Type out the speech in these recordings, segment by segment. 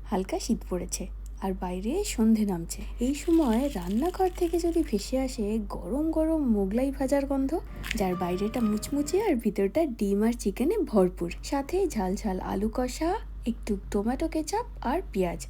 হালকা শীত পড়েছে আর বাইরে সন্ধে নামছে। এই সময় রান্নাঘর থেকে যদি ভেসে আসে গরম গরম মোগলাই ভাজার গন্ধ, যার বাইরেটা মুচমুচে আর ভিতরটা ডিম আর চিকেনে ভরপুর, সাথে ঝাল ঝাল আলু কষা, একটু টমেটো কেচাপ আর পেঁয়াজ,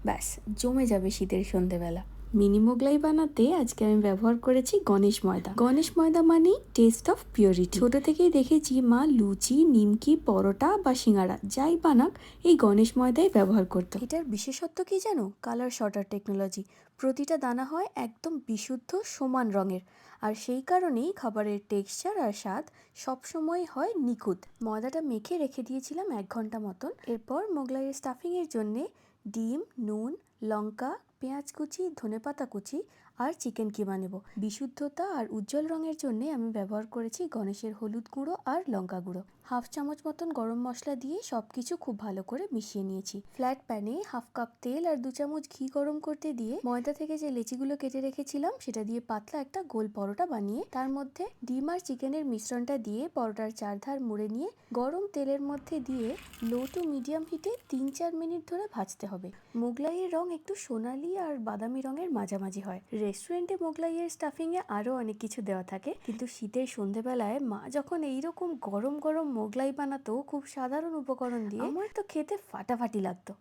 ব্যাস জমে যাবে শীতের সন্ধেবেলা। মিনি মোগলাই বানাতে আজকে আমি ব্যবহার করেছি গণেশ ময়দা। গণেশ ময়দা মানেই টেস্ট অফ পিওরিটি। ছোট থেকেই দেখেছি মা লুচি, নিমকি, পরোটা বা সিঙ্গারা যাই বানাক এই গণেশ ময়দাই ব্যবহার করতো। এটার বিশেষত্ব কি জানো? Colour sorter technology. প্রতিটা দানা হয় একদম বিশুদ্ধ সমান রঙের, আর সেই কারণেই খাবারের টেক্সচার আর স্বাদ সবসময় হয় নিখুঁত। ময়দাটা মেখে রেখে দিয়েছিলাম 1 ঘন্টা মতন। এরপর মোগলাইয়ের স্টাফিংয়ের জন্যে ডিম, নুন, লঙ্কা, পেঁয়াজ কুচি, ধনেপাতা কুচি আর চিকেন কিমা নেব। বিশুদ্ধতা আর উজ্জ্বল রঙের জন্য আমি ব্যবহার করেছি গণেশের হলুদ গুঁড়ো আর লঙ্কা গুঁড়ো। 1/2 চামচ মতন গরম মশলা দিয়ে সবকিছু খুব ভালো করে মিশিয়ে নিয়েছি। ফ্ল্যাট প্যানে 1/2 কাপ তেল আর 2 চামচ ঘি গরম করতে দিয়ে ময়দা থেকে যে লেচিগুলো কেটে রেখেছিলাম সেটা দিয়ে পাতলা একটা গোল পরোটা বানিয়ে তার মধ্যে ডিম আর চিকেনের মিশ্রণটা দিয়ে পরোটার চারধার মুড়ে নিয়ে গরম তেলের মধ্যে দিয়ে লো টু মিডিয়াম হিটে 3-4 মিনিট ধরে ভাজতে হবে। মোগলাইয়ের রং একটু সোনালি আর বাদামি রঙের মাঝামাঝি হয়। রেস্টুরেন্টে মোগলাইয়ের স্টাফিংয়ে আরও অনেক কিছু দেওয়া থাকে, কিন্তু শীতের সন্ধেবেলায় মা যখন এইরকম গরম গরম মোগলাই বানাতো খুব সাধারণ উপকরণ দিয়ে, আমার তো খেতে ফাটাফাটি লাগতো।